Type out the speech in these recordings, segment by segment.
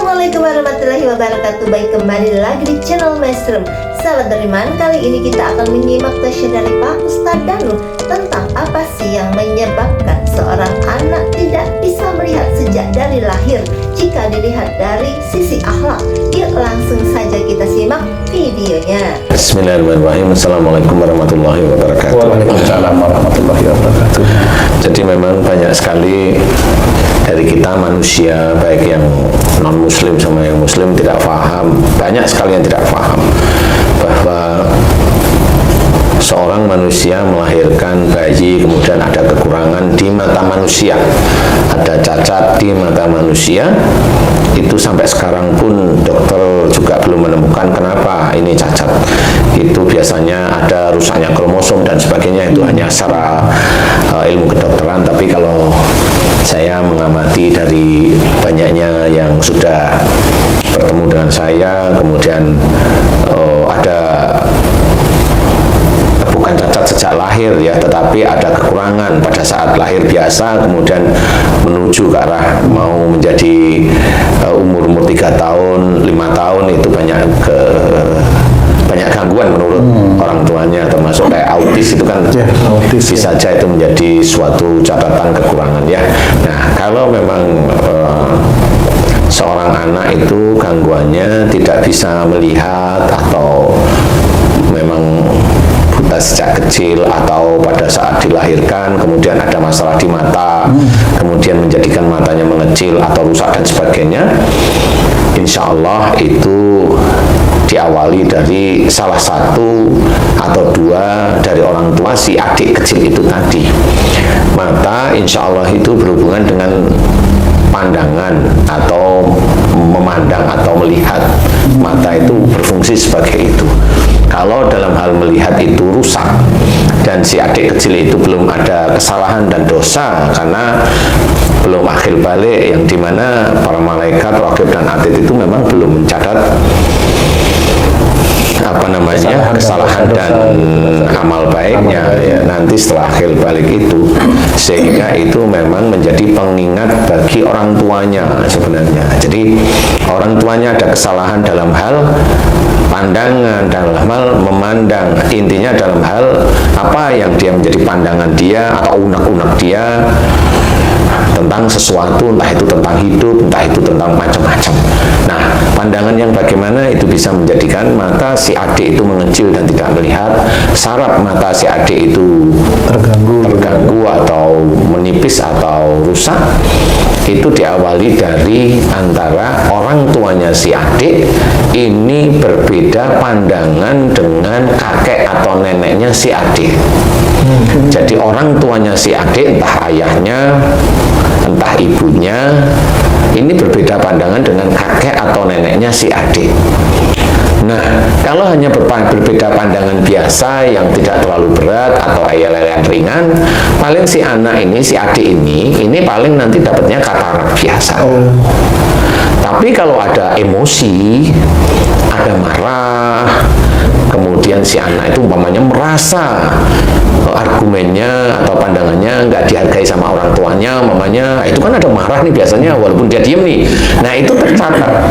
Assalamualaikum warahmatullahi wabarakatuh. Baik, kembali lagi di channel Maestrum. Sahabat Beriman, kali ini kita akan menyimak tasyah dari Pak Ustadz Danul tentang apa sih yang menyebabkan seorang anak tidak bisa melihat sejak dari lahir jika dilihat dari sisi akhlak. Yuk langsung saja kita simak videonya. Bismillahirrahmanirrahim. Assalamualaikum warahmatullahi wabarakatuh. Waalaikumsalam warahmatullahi wabarakatuh. Jadi memang banyak sekali dari kita manusia, baik yang non muslim sama yang muslim, tidak paham. Banyak sekali yang tidak paham bahwa seorang manusia melahirkan bayi, kemudian ada kekurangan di mata manusia, ada cacat di mata manusia. Itu sampai sekarang pun dokter juga belum menemukan kenapa ini cacat. Itu biasanya ada rusaknya kromosom dan sebagainya. Itu hanya secara ilmu kedokteran. Tapi kalau saya mengamati dari banyaknya yang sudah bertemu dengan saya, kemudian ada bukan cacat sejak lahir ya, tetapi ada kekurangan pada saat lahir biasa, kemudian menuju ke arah mau menjadi umur 3 tahun, 5 tahun, itu banyak gangguan menurut orang tuanya, termasuk kayak autis itu kan ya, autis, bisa saja itu menjadi suatu catatan kekurangan ya. Nah, kalau memang seorang anak itu gangguannya tidak bisa melihat atau memang buta sejak kecil atau pada saat dilahirkan kemudian ada masalah di mata, kemudian menjadikan matanya mengecil atau rusak dan sebagainya, insya Allah itu diawali dari salah satu atau dua dari orang tua si adik kecil itu tadi. Mata insya Allah itu berhubungan dengan pandangan atau memandang atau melihat. Mata itu berfungsi sebagai itu. Kalau dalam hal melihat itu rusak dan si adik kecil itu belum ada kesalahan dan dosa karena belum akhil balik, yang dimana para malaikat, raqib dan atid itu memang belum mencatat kesalahan dan amal baiknya ya, nanti setelah akhir balik itu, sehingga itu memang menjadi pengingat bagi orang tuanya sebenarnya. Jadi orang tuanya ada kesalahan dalam hal pandangan, dalam hal memandang, intinya dalam hal apa yang dia menjadi pandangan dia atau unek-unek dia tentang sesuatu, entah itu tentang hidup, entah itu tentang macam-macam. Nah, pandangan yang bagaimana itu bisa menjadikan mata si adik itu mengecil dan tidak melihat, saraf mata si adik itu terganggu atau menipis atau rusak. Itu diawali dari antara orang tuanya si adik ini berbeda pandangan dengan kakek atau neneknya si adik. Jadi orang tuanya si adik, entah ayahnya, entah ibunya, ini berbeda pandangan dengan kakek atau neneknya si adik. Nah, kalau hanya berbeda pandangan biasa yang tidak terlalu berat atau ayel-ayelan ringan, paling si anak ini, si adik ini paling nanti dapatnya katarak biasa. Tapi kalau ada emosi, ada marah, kemudian si anak itu umpamanya merasa argumennya atau pandangannya nggak dihargai sama orang tuanya, umpamanya itu kan ada marah nih biasanya walaupun dia diem nih. Nah, itu tercatat.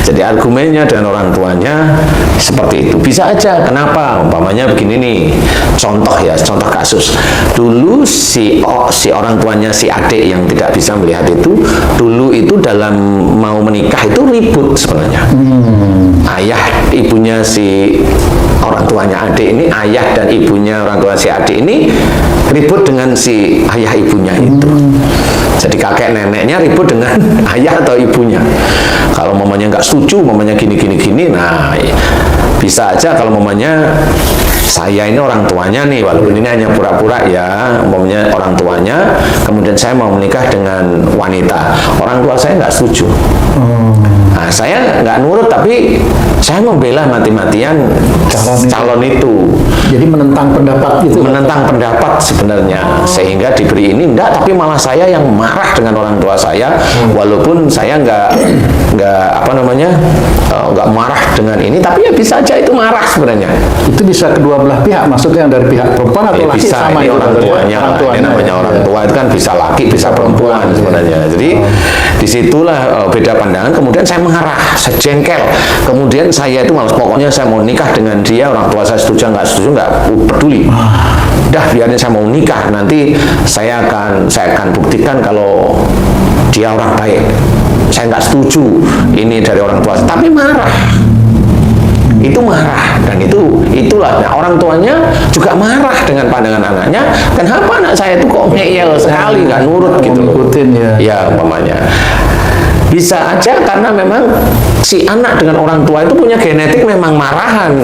Jadi argumennya dan orang tuanya seperti itu. Bisa aja, kenapa? Umpamanya begini nih, contoh kasus. Dulu si orang tuanya si adik yang tidak bisa melihat itu, dulu itu dalam mau menikah itu ribut sebenarnya. Ayah ibunya si orang tuanya adik ini, ayah dan ibunya orang tua si adik ini ribut dengan si ayah ibunya itu. Jadi kakek neneknya ribut dengan ayah atau ibunya. Kalau mamanya nggak setuju, mamanya gini, nah bisa aja kalau mamanya saya ini orang tuanya nih, walaupun ini hanya pura-pura ya, mamanya orang tuanya, kemudian saya mau menikah dengan wanita, orang tua saya nggak setuju. Nah, saya nggak nurut, tapi saya membela mati-matian calon itu. Jadi menentang pendapat itu. Menentang pendapat sebenarnya, sehingga diberi ini enggak, tapi malah saya yang marah dengan orang tua saya, walaupun saya nggak nggak marah dengan ini, tapi ya bisa aja itu marah sebenarnya. Itu bisa kedua belah pihak, maksudnya yang dari pihak perempuan atau laki Bisa, sama ini itu orang berarti ya? tuanya, ini namanya orang tua itu kan bisa laki, bisa perempuan sebenarnya. Jadi disitulah beda pandangan. Kemudian saya marah, saya jengkel. Kemudian saya itu malas, pokoknya saya mau nikah dengan dia. Orang tua saya setuju nggak peduli. Dah biarin saya mau nikah, nanti saya akan buktikan kalau dia orang baik. Saya nggak setuju ini dari orang tua, tapi marah. Itu marah, dan itulah orang tuanya juga marah dengan pandangan anaknya. Kenapa anak saya itu kok ngeyel sekali, nggak nurut gitu, ngikutin ya umpamanya. Bisa aja karena memang si anak dengan orang tua itu punya genetik memang marahan.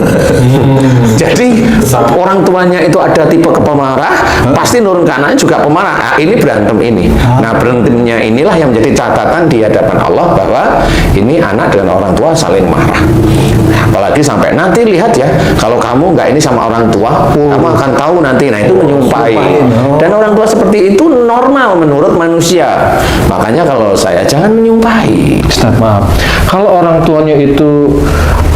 Jadi orang tuanya itu ada tipe kepemarah, pasti nurun ke anaknya juga pemarah. Nah, ini berantem ini. Nah, berantemnya inilah yang menjadi catatan di hadapan Allah bahwa ini anak dengan orang tua saling marah. Apalagi sampai nanti lihat ya, kalau kamu nggak ini sama orang tua, kamu akan tahu nanti. Nah, itu menyumpai. Dan orang tua seperti itu normal menurut manusia. Makanya kalau saya jangan menyumpai. Ustaz, maaf. Kalau orang tuanya itu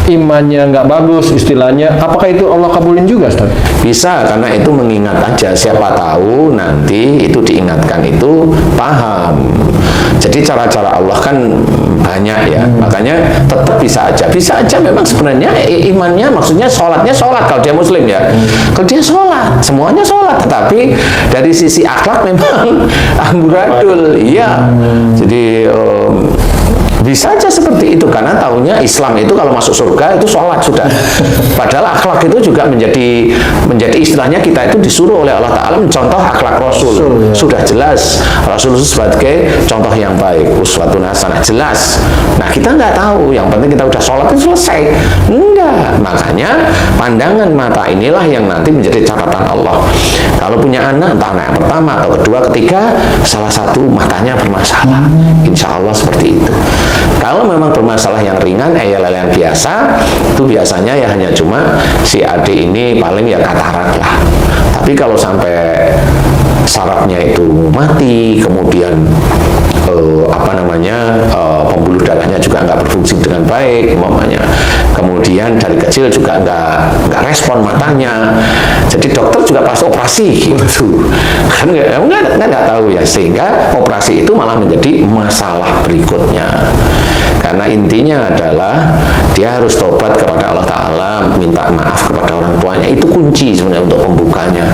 imannya nggak bagus, istilahnya, apakah itu Allah kabulin juga, Ustaz? Bisa, karena itu mengingat aja. Siapa tahu nanti itu diingatkan itu paham. Jadi cara-cara Allah kan banyak ya, makanya tetap bisa aja memang sebenarnya imannya, maksudnya sholatnya sholat kalau dia muslim ya. Kalau dia sholat, semuanya sholat, tetapi dari sisi akhlak memang amburadul. Iya. Jadi bisa aja seperti itu, karena tahunya Islam itu kalau masuk surga itu sholat sudah. Padahal akhlak itu juga menjadi istilahnya, kita itu disuruh oleh Allah Ta'ala mencontoh akhlak Rasul. Sudah jelas Rasul itu sebagai contoh yang baik, uswatun hasanah, jelas. Nah, kita nggak tahu, yang penting kita udah sholat itu selesai. Enggak, makanya pandangan mata inilah yang nanti menjadi catatan Allah. Kalau punya anak, entah anak yang pertama atau kedua, ketiga, salah satu matanya bermasalah, insya Allah seperti itu. Kalau memang bermasalah yang ringan, yang biasa, itu biasanya ya hanya cuma si adik ini paling ya katarak lah. Tapi kalau sampai sarafnya itu mati, kemudian pembuluh darahnya juga nggak berfungsi dengan baik, umpamanya. Kemudian dari kecil juga nggak respon matanya, jadi dokter juga pas operasi gitu. Kan nggak tahu ya, sehingga operasi itu malah menjadi masalah berikutnya. Karena intinya adalah dia harus tobat kepada Allah Ta'ala, minta maaf kepada orang tuanya. Itu kunci sebenarnya untuk pembukanya.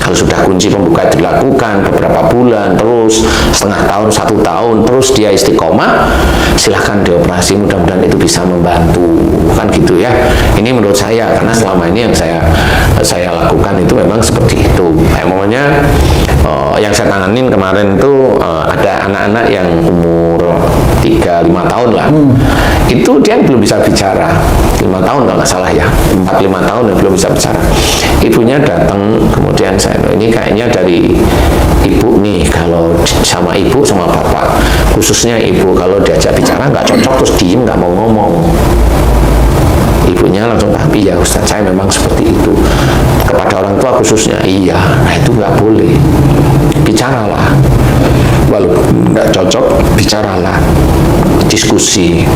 Kalau sudah kunci pembuka dilakukan beberapa bulan, terus setengah tahun, 1 tahun, terus dia istiqomah, silahkan dioperasi. Mudah-mudahan itu bisa membantu, kan gitu ya. Ini menurut saya, karena selama ini yang saya lakukan itu memang seperti itu. Maunya yang saya tanganin kemarin itu ada anak-anak yang umur 3-5 tahun lah. Itu dia belum bisa bicara. 5 tahun kalau nggak salah ya, 4-5 tahun yang belum bisa bicara. Ibunya datang, kemudian saya, ini kayaknya dari ibu nih, kalau sama ibu sama bapak, khususnya ibu kalau diajak bicara nggak cocok, terus diem nggak mau ngomong. Ibunya langsung, tapi ya Ustaz, saya memang seperti itu kepada orang tua khususnya. Iya, nah itu nggak boleh, bicaralah. Walaupun nggak cocok, bicaralah, diskusi,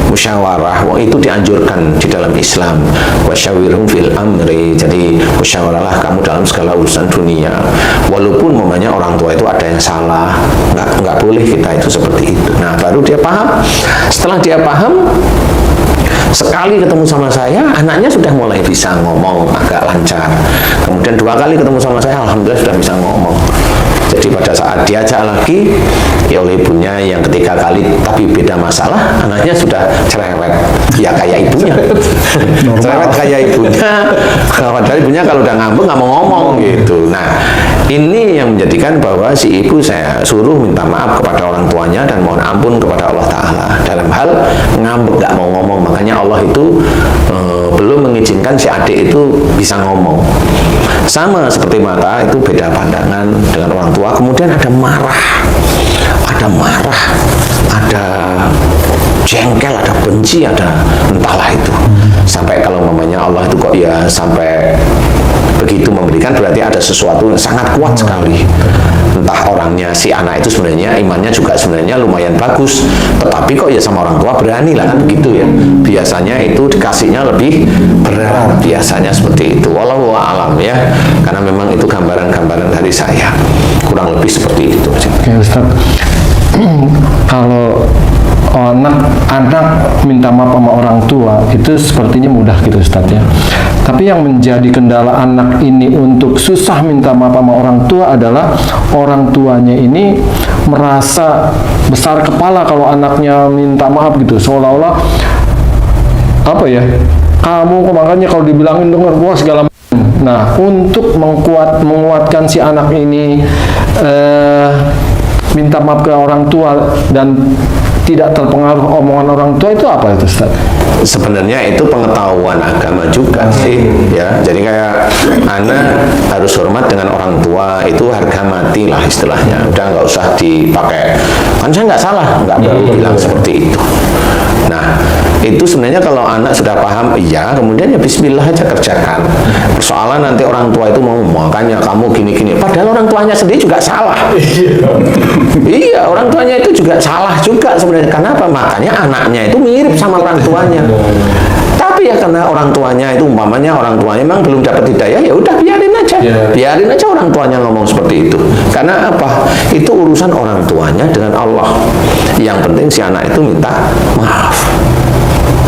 musyawarah. Itu dianjurkan di dalam Islam. Wasyawirhum fil amri. Jadi musyawarahlah kamu dalam segala urusan dunia. Walaupun mamanya orang tua itu ada yang salah, nggak boleh kita itu seperti itu. Nah, baru dia paham. Setelah dia paham, sekali ketemu sama saya, anaknya sudah mulai bisa ngomong agak lancar. Kemudian 2 kali ketemu sama saya, alhamdulillah sudah bisa ngomong. Jadi pada saat diajak lagi ya oleh ibunya yang ketiga kali, tapi beda masalah, anaknya sudah cerewet, ya kayak ibunya. Cerewet kayak ibunya. Padahal ibunya kalau udah ngambek nggak mau ngomong gitu. Nah, ini yang menjadikan bahwa si ibu saya suruh minta maaf kepada orang tuanya dan mohon ampun kepada Allah Ta'ala dalam hal ngambek nggak mau ngomong. Makanya Allah itu belum mengizinkan si adik itu bisa ngomong. Sama seperti mata, itu beda pandangan dengan orang tua. Kemudian ada marah, ada jengkel, ada benci, ada entahlah itu. Sampai kalau mamanya Allah itu kok ya sampai begitu memberikan berarti ada sesuatu yang sangat kuat sekali. Entah orangnya si anak itu sebenarnya imannya juga sebenarnya lumayan bagus, tetapi kok ya sama orang tua berani lah, kan begitu ya. Biasanya itu dikasihnya lebih berat, biasanya seperti itu. Wallahu a'lam ya, karena memang itu gambaran-gambaran dari saya, kurang lebih seperti itu. Oke Ustaz, kalau anak minta maaf sama orang tua itu sepertinya mudah gitu Ustaz ya. Tapi yang menjadi kendala anak ini untuk susah minta maaf sama orang tua adalah orang tuanya ini merasa besar kepala kalau anaknya minta maaf gitu, seolah-olah apa ya, kamu makanya kalau dibilangin dengar gua segala macam. Nah, untuk menguatkan si anak ini minta maaf ke orang tua dan tidak terpengaruh omongan orang tua, itu apa itu Ustaz? Sebenarnya itu pengetahuan agama juga sih ya. Jadi kayak anak harus hormat dengan orang tua, itu harga mati lah istilahnya. Udah nggak usah dipakai, kan saya nggak salah, nggak perlu bilang seperti itu. Nah, itu sebenarnya kalau anak sudah paham, iya, kemudian ya bismillah aja kerjakan. Persoalan nanti orang tua itu mau, makanya kamu gini-gini, padahal orang tuanya sendiri juga salah. Iya, orang tuanya itu juga salah juga sebenarnya. Kenapa? Makanya anaknya itu mirip sama orang tuanya. Tapi ya karena orang tuanya itu umpamanya orang tuanya memang belum dapat hidayah, ya udah biarin aja. Biarin aja orang tuanya ngomong seperti itu. Karena apa? Itu urusan orang tuanya dengan Allah. Yang penting si anak itu minta maaf.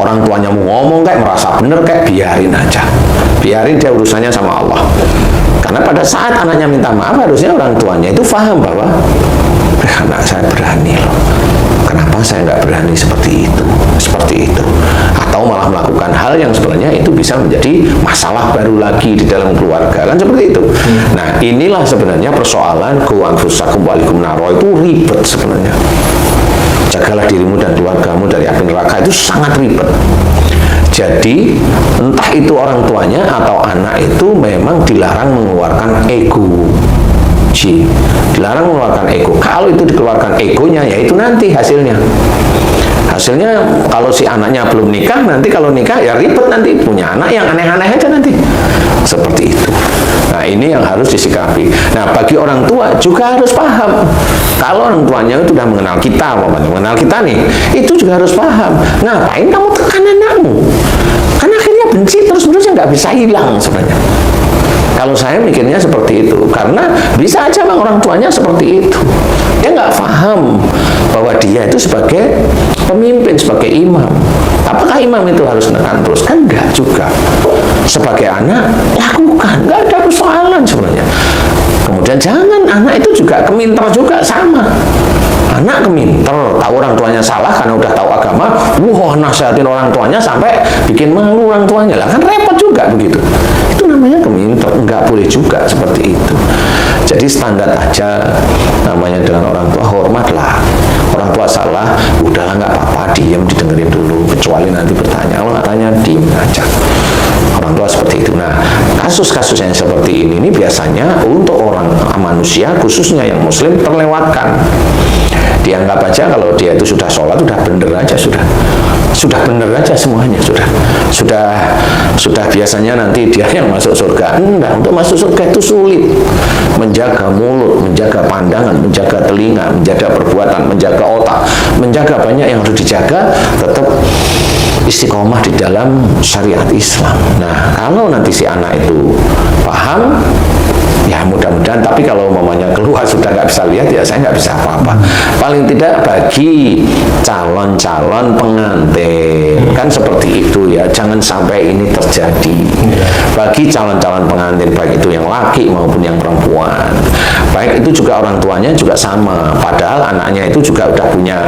Orang tuanya mau ngomong kayak merasa bener kayak, biarin aja. Biarin dia urusannya sama Allah. Karena pada saat anaknya minta maaf, harusnya orang tuanya itu paham bahwa anak saya berani loh. Kenapa saya nggak berani seperti itu? Seperti itu. Atau malah melakukan hal yang sebenarnya itu bisa menjadi masalah baru lagi di dalam keluarga. Kan seperti itu. Nah, inilah sebenarnya persoalan qu anfusakum wa ahlikum naro, itu ribet sebenarnya. Jagalah dirimu dan keluargamu dari api neraka, itu sangat ribet. Jadi entah itu orang tuanya atau anak itu memang dilarang mengeluarkan ego. Dilarang mengeluarkan ego. Kalau itu dikeluarkan egonya, ya itu nanti hasilnya. Hasilnya kalau si anaknya belum nikah, nanti kalau nikah ya ribet, nanti punya anak yang aneh-aneh aja nanti. Seperti itu. Nah, ini yang harus disikapi. Nah, bagi orang tua juga harus paham. Kalau orang tuanya itu sudah mengenal kita, mengenal kita nih, itu juga harus paham. Ngapain kamu tekan anakmu? Karena akhirnya benci terus-menerus, nggak bisa hilang sebenarnya. Kalau saya mikirnya seperti itu, karena bisa aja bang orang tuanya seperti itu. Dia nggak paham bahwa dia itu sebagai pemimpin, sebagai imam. Apakah imam itu harus nekan terus? Kan enggak juga. Sebagai anak, lakukan. Nggak ada persoalan sebenarnya. Kemudian jangan, anak itu juga keminter juga sama. Anak keminter, tahu orang tuanya salah karena udah tahu agama, wah nasihatin orang tuanya sampai bikin malu orang tuanya. Lah kan repot juga begitu. Itu namanya keminter, nggak boleh juga seperti itu. Jadi standar aja namanya dengan orang tua, hormatlah. Orang tua salah, udahlah nggak apa-apa, diam, didengerin dulu, kecuali nanti bertanya. Kalau nggak tanya, diam aja. Orang tua seperti itu. Nah, kasus-kasus yang seperti ini biasanya untuk orang manusia, khususnya yang muslim, terlewatkan. Dianggap aja kalau dia itu sudah sholat, sudah bener aja, sudah bener aja semuanya, sudah biasanya nanti dia yang masuk surga. Enggak, untuk masuk surga itu sulit. Menjaga mulut, menjaga pandangan, menjaga telinga, menjaga perbuatan, menjaga otak, menjaga banyak yang harus dijaga, tetap istiqomah di dalam syariat Islam. Nah, kalau nanti si anak itu paham, ya mudah-mudahan. Tapi kalau mamanya keluar sudah nggak bisa lihat, ya saya nggak bisa apa-apa. Paling tidak bagi calon-calon pengantin, kan seperti itu ya, jangan sampai ini terjadi. Bagi calon-calon pengantin, baik itu yang laki maupun yang perempuan, baik itu juga orang tuanya juga sama. Padahal anaknya itu juga udah punya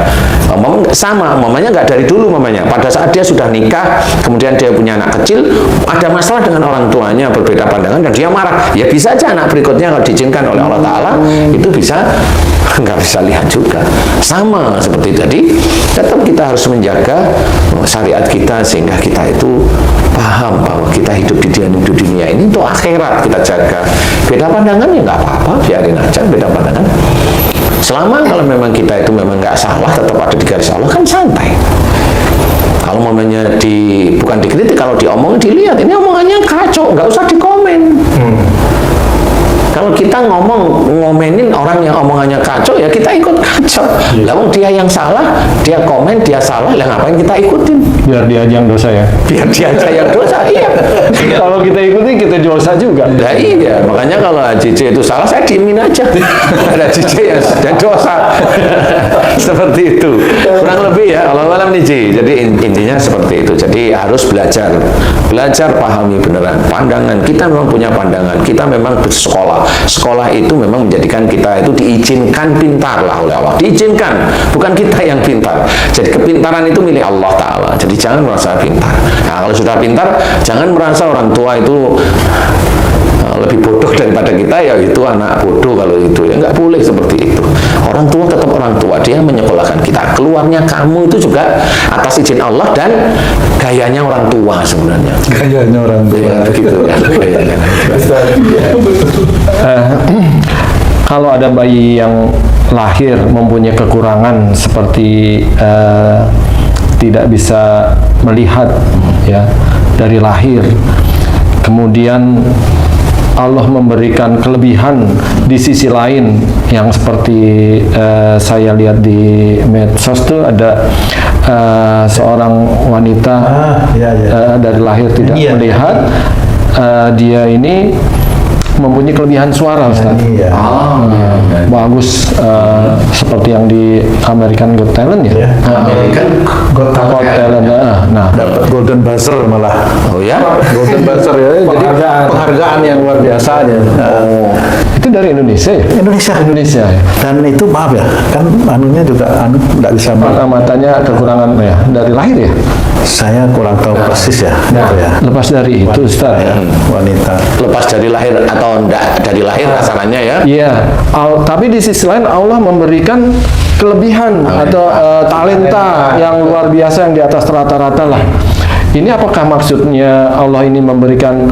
sama, mamanya nggak dari dulu mamanya. Pada saat dia sudah nikah, kemudian dia punya anak kecil, ada masalah dengan orang tuanya, berbeda pandangan dan dia marah, ya bisa aja anak berikutnya kalau diizinkan oleh Allah Ta'ala itu bisa nggak bisa lihat juga sama seperti itu. Jadi tetap kita harus menjaga syariat kita sehingga kita itu paham bahwa kita hidup di dunia ini untuk akhirat, kita jaga. Beda pandangan ya nggak apa-apa, biarin aja beda pandangan. Selama kalau memang kita itu memang nggak salah, tetap ada di garis Allah, kan santai. Kalau momennya bukan dikritik, kalau diomong dilihat ini omongannya kacau, nggak usah dikomen. Kalau kita ngomenin orang yang omongannya kacau, ya kita ikut kacau. Lalu dia yang salah, dia komen, dia salah, lah ngapain kita ikutin? Biar dia aja yang dosa ya. Biar dia aja yang dosa, iya. Kalau kita ikutin, kita dosa juga. Nah iya, makanya kalau JJ itu salah, saya diemin aja. Ada JJ yang sudah dosa. Seperti itu. Kurang lebih ya, Allah alam nih Ji. Jadi intinya seperti itu. Jadi harus belajar pahami beneran. Pandangan, kita memang punya pandangan. Kita memang bersekolah. Sekolah itu memang menjadikan kita itu diizinkan pintar lah oleh Allah. Diizinkan, bukan kita yang pintar. Jadi kepintaran itu milik Allah Ta'ala. Jadi jangan merasa pintar. Nah, kalau sudah pintar, jangan merasa orang tua itu lebih bodoh daripada kita, ya itu anak bodoh kalau itu. Ya nggak boleh seperti itu. Orang tua tetap orang tua, dia menyekolahkan kita. Keluarnya kamu itu juga atas izin Allah dan gayanya orang tua sebenarnya. Gayanya orang tua. Ya, begitu ya. Kalau ada bayi yang lahir mempunyai kekurangan seperti tidak bisa melihat ya dari lahir, kemudian Allah memberikan kelebihan di sisi lain yang seperti saya lihat di medsos tuh ada seorang wanita dari lahir tidak melihat, dia ini mempunyai kelebihan suara, Ustaz. Bagus, seperti yang di American Got Talent ya. American Got Talent. Nah, dapat Golden Buzzer malah. Oh ya? Golden Buzzer ya. Jadi penghargaan yang luar biasa aja. itu dari Indonesia ya? Indonesia ya. Dan itu maaf ya, kan anunya juga nggak bisa. Matanya kekurangan ya dari lahir ya. Saya kurang tahu persis ya. Lepas dari itu, Ustaz ya. Wanita. Lepas dari lahir atau enggak dari lahir asalnya ya? Iya. Tapi di sisi lain Allah memberikan kelebihan atau talenta yang luar biasa yang di atas rata-rata lah. Ini apakah maksudnya Allah ini memberikan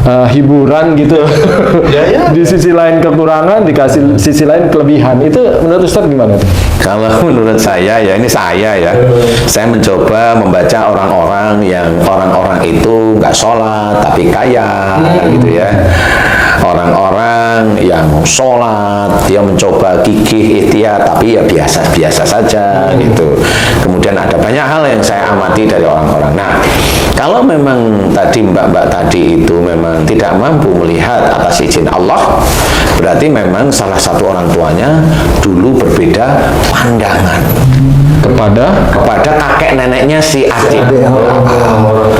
hiburan gitu? Di sisi lain kekurangan, dikasih sisi lain kelebihan. Itu menurut Ustaz gimana? Kalau menurut saya ya, ini saya ya, saya mencoba membaca orang-orang yang orang-orang itu nggak sholat tapi kaya, gitu ya. Orang-orang yang sholat, dia mencoba gigih, ikhtiar, tapi ya biasa-biasa saja gitu. Kemudian ada banyak hal yang saya amati dari orang-orang. Nah, kalau memang tadi mbak-mbak tadi itu memang tidak mampu melihat atas izin Allah, berarti memang salah satu orang tuanya dulu berbeda pandangan kepada kakek neneknya si adik.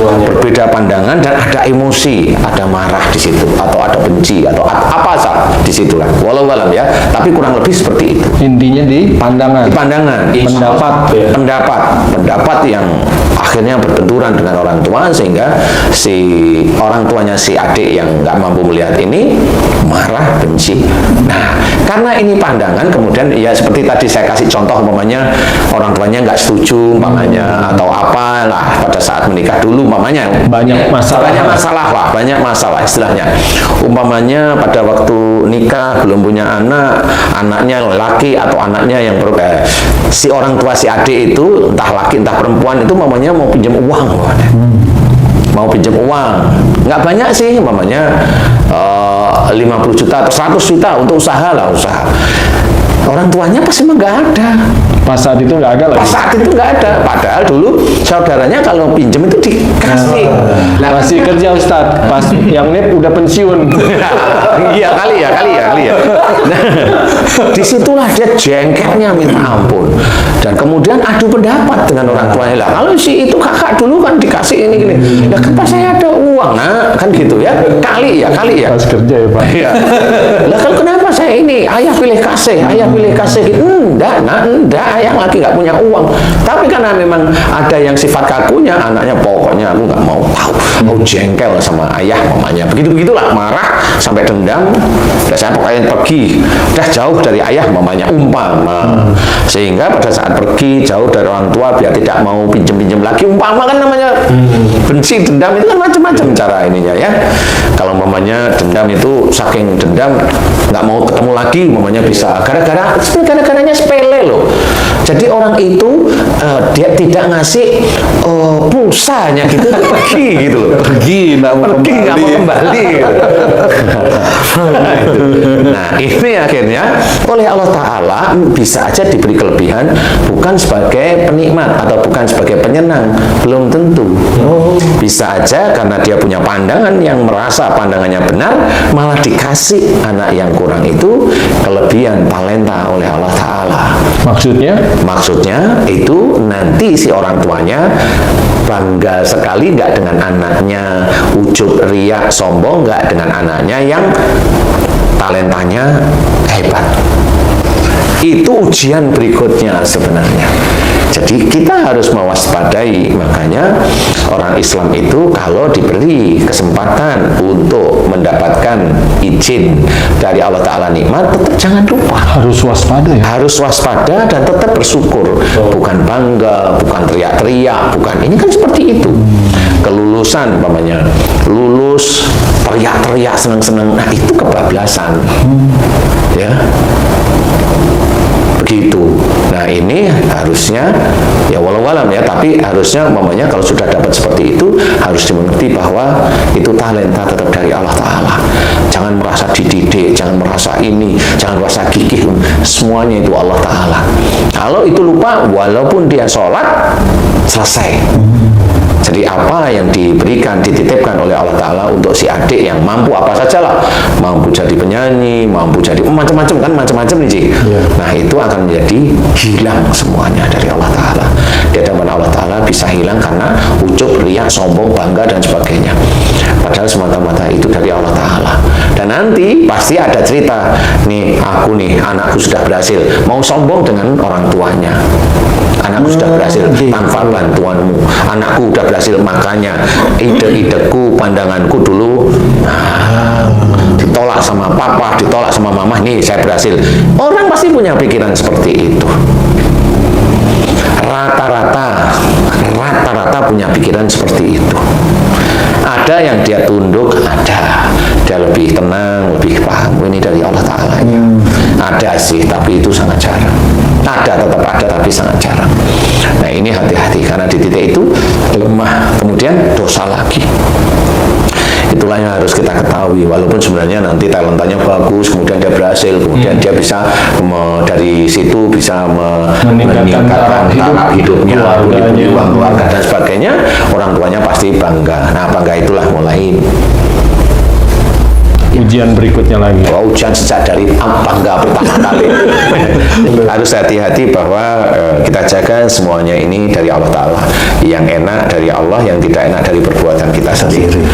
Berbeda pandangan dan ada emosi, ada marah di situ, atau ada benci, atau apa saja di situlah. Walau alam ya, tapi kurang lebih seperti itu. Intinya di pandangan. Di pandangan, pendapat yang akhirnya berbenturan dengan orang tua, sehingga si orang tuanya si adik yang nggak mampu melihat ini marah, benci. Nah, karena ini pandangan, kemudian ya seperti tadi saya kasih contoh, umpamanya orang tuanya nggak setuju, umpamanya, atau apalah pada saat menikah dulu, umpamanya banyak masalah istilahnya. Umpamanya pada waktu nikah belum punya anak, anaknya laki atau anaknya yang si orang tua si adik itu entah laki entah perempuan itu mamanya mau pinjam uang, mau pinjam uang, nggak banyak sih, mamanya 50 juta atau 100 juta untuk usaha. Orang tuanya pasti nggak ada. Pas saat itu nggak ada lagi. Padahal dulu saudaranya kalau pinjem itu dikasih. Masih kerja Ustadz. Pas yang ini udah pensiun. Iya kali ya. Nah, disitulah dia jengkelnya minta ampun. Dan kemudian adu pendapat dengan orang tuanya lah. Kalau si itu kakak dulu kan dikasih ini gini. Lah kenapa saya ada uang, nah kan gitu ya. Kali ya. Pas kerja ya Pak. Iya. Lah kalau kenapa saya ini ayah pilih kasih gitu. Enggak, ayah lagi nggak punya uang. Tapi karena memang ada yang sifat kakunya, anaknya pokoknya aku nggak mau tahu, mau jengkel sama ayah mamanya. Begitulah, marah sampai dendam. Dan saya pokoknya pergi, udah jauh dari ayah mamanya, umpama. Sehingga pada saat pergi jauh dari orang tua biar tidak mau pinjem lagi, umpama kan namanya benci, dendam itu kan macam-macam cara ininya ya. Kalau mamanya dendam itu saking dendam nggak mau ketemu lagi, mamanya bisa gara-garanya sepele loh. Jadi orang itu dia tidak ngasih pulsanya gitu, pergi gitu loh. Pergi nggak mau kembali. Nah, ini akhirnya oleh Allah Ta'ala bisa aja diberi kelebihan bukan sebagai penikmat atau bukan sebagai penyenang, belum tentu. Bisa aja karena dia punya pandangan yang merasa pandangannya benar, malah dikasih anak yang kurang itu kelebihan talenta oleh Allah Ta'ala. Maksudnya itu nanti si orang tuanya bangga sekali nggak dengan anaknya, ujub, riak, sombong nggak dengan anaknya yang talentanya hebat. Itu ujian berikutnya sebenarnya. Jadi kita harus mewaspadai, makanya orang Islam itu kalau diberi kesempatan untuk mendapatkan izin dari Allah Ta'ala nikmat, tetap jangan lupa. Harus waspada ya? Harus waspada dan tetap bersyukur. Bukan bangga, bukan teriak-teriak, bukan. Ini kan seperti itu. Kelulusan, umpamanya, lulus, teriak-teriak, senang-senang, nah itu kebablasan. Ya. Begitu. Nah ini harusnya ya walau alam ya, tapi harusnya umpamanya kalau sudah dapat seperti itu harus dimengerti bahwa itu talenta tetap dari Allah Ta'ala. Jangan merasa dididik, jangan merasa ini, jangan merasa gigih, semuanya itu Allah Ta'ala. Kalau itu lupa, walaupun dia sholat, selesai. Jadi apa yang diberikan, dititipkan oleh Allah Ta'ala untuk si adik yang mampu apa sajalah, mampu jadi penyanyi, mampu jadi macam-macam kan, macam-macam nih Ci. Nah itu akan menjadi hilang semuanya dari Allah Ta'ala. Di hadapan Allah Ta'ala bisa hilang karena ujub, riak, sombong, bangga dan sebagainya. Padahal semata-mata itu dari Allah Ta'ala. Dan nanti pasti ada cerita, nih aku nih, anakku sudah berhasil, mau sombong dengan orang tuanya. Anakku sudah berhasil tanpa bantuanmu. Anakku sudah berhasil, makanya ide-ideku, pandanganku dulu ditolak sama papa, ditolak sama mama. Nih saya berhasil. Orang pasti punya pikiran seperti itu. Rata-rata punya pikiran seperti itu. Ada yang dia tunduk, ada. Dia lebih tenang, lebih paham. Ini dari Allah Ta'ala. Ada sih, tapi itu sangat jarang. Ada, tetap ada, tapi sangat jarang. Nah ini hati-hati, karena di titik itu lemah, kemudian dosa lagi. Itulah yang harus kita ketahui. Walaupun sebenarnya nanti talentanya bagus, kemudian dia berhasil, kemudian dia bisa dari situ bisa meningkatkan taraf hidupnya, keluarga dan sebagainya. Orang tuanya pasti bangga. Nah bangga itulah mulai ujian berikutnya lagi. Ujian sejak dari bangga pertama kali. Harus hati-hati bahwa kita jaga semuanya ini dari Allah Ta'ala. Yang enak dari Allah, yang tidak enak dari perbuatan kita sendiri.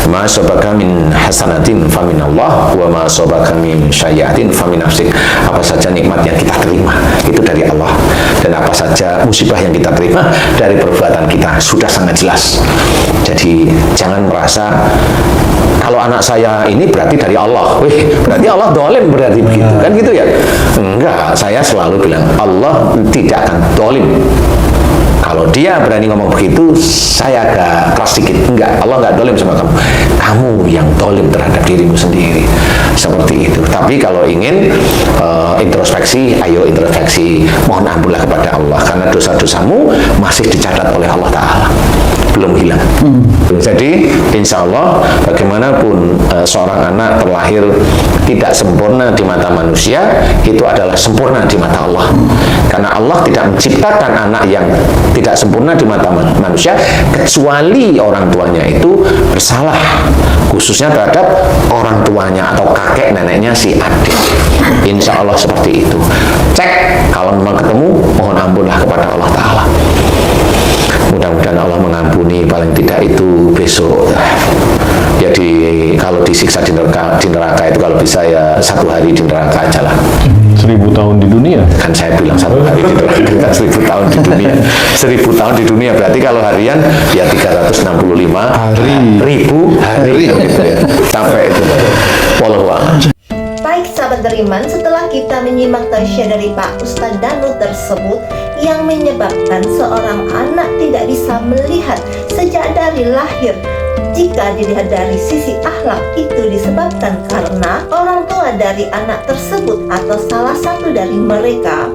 Ma sobaka min hasanatin famin Allah, wa ma sobaka min sayyatin famin nafsik. Apa saja nikmat yang kita terima itu dari Allah, dan apa saja musibah yang kita terima dari perbuatan kita sudah sangat jelas. Jadi jangan merasa kalau anak saya ini berarti dari Allah. Wih, berarti Allah dolim, berarti begitu kan gitu ya? Enggak, saya selalu bilang Allah tidak akan dolim. Kalau dia berani ngomong begitu, saya agak keras sedikit. Enggak, Allah enggak dolim sama kamu. Kamu yang dolim terhadap dirimu sendiri. Seperti itu. Tapi kalau ingin introspeksi, ayo introspeksi. Mohon ampunlah kepada Allah, karena dosa-dosamu masih dicatat oleh Allah Ta'ala. Belum hilang. Jadi, insya Allah, bagaimanapun seorang anak terlahir tidak sempurna di mata manusia, itu adalah sempurna di mata Allah. Karena Allah tidak menciptakan anak yang tidak sempurna di mata manusia, kecuali orang tuanya itu bersalah, khususnya terhadap orang tuanya atau kakek neneknya si adik. Insya Allah seperti itu. Cek, kalau memang ketemu, mohon ampunlah kepada Allah Ta'ala. Mudah-mudahan Allah mengampuni, paling tidak itu besok ya kalau disiksa di neraka itu kalau bisa ya 1 hari di neraka aja lah. 1000 tahun di dunia kan saya bilang 1 hari di neraka, 1000 tahun di dunia. 1000 tahun di dunia berarti kalau harian ya 365 ribu hari gitu ya, sampai itu. Wallahu a'lam. Baik sahabat beriman, setelah kita menyimak tausiah dari Pak Ustadz Danu tersebut yang menyebabkan seorang anak tidak bisa melihat sejak dari lahir Jika dilihat dari sisi akhlak, itu disebabkan karena orang tua dari anak tersebut atau salah satu dari mereka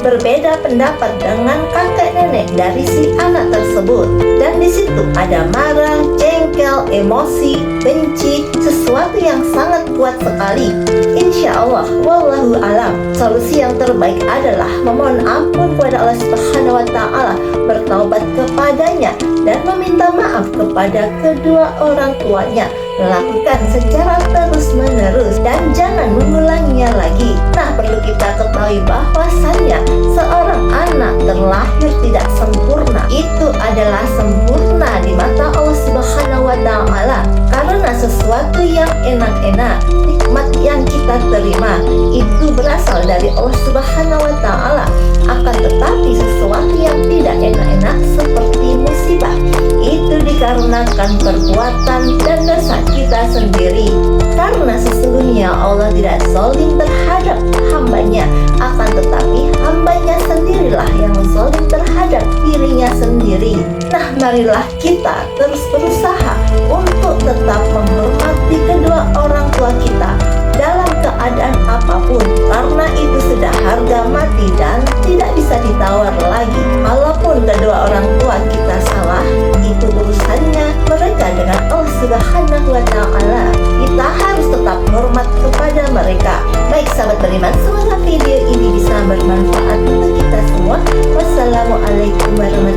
berbeda pendapat dengan kakek nenek dari si anak tersebut, dan di situ ada marah, jengkel, emosi, benci, sesuatu yang sangat kuat sekali. Insya Allah, wallahu alam, solusi yang terbaik adalah memohon ampun kepada Allah Subhanahu wa Ta'ala, bertaubat kepadanya, dan meminta maaf kepada kedua orang tuanya. Lakukan secara terus-menerus dan jangan mengulanginya lagi. Nah, perlu kita ketahui bahwasannya seorang anak terlahir tidak sempurna. Itu adalah sempurna di mata Allah Subhanahu wa Ta'ala, karena sesuatu yang enak-enak, nikmat yang kita terima itu berasal dari Allah Subhanahu wa Ta'ala. Akan tetapi sesuatu yang tidak enak-enak seperti musibah itu dikarenakan perbuatan dan dosa kita sendiri. Karena sesungguhnya Allah tidak zalim terhadap hambanya, akan tetapi hambanya sendirilah yang zalim terhadap dirinya sendiri. Nah, marilah kita terus berusaha untuk tetap menghormati kedua orang tua kita dalam keadaan apapun, karena itu sudah harga mati dan tidak bisa ditawar lagi. Walaupun kedua orang tua kita salah, itu urusannya mereka dengan Allah Subhanahu wa Ta'ala. Kita harus tetap hormat kepada mereka. Baik sahabat beriman, semoga video ini bisa bermanfaat untuk kita semua. Wassalamualaikum warahmatullahi wabarakatuh.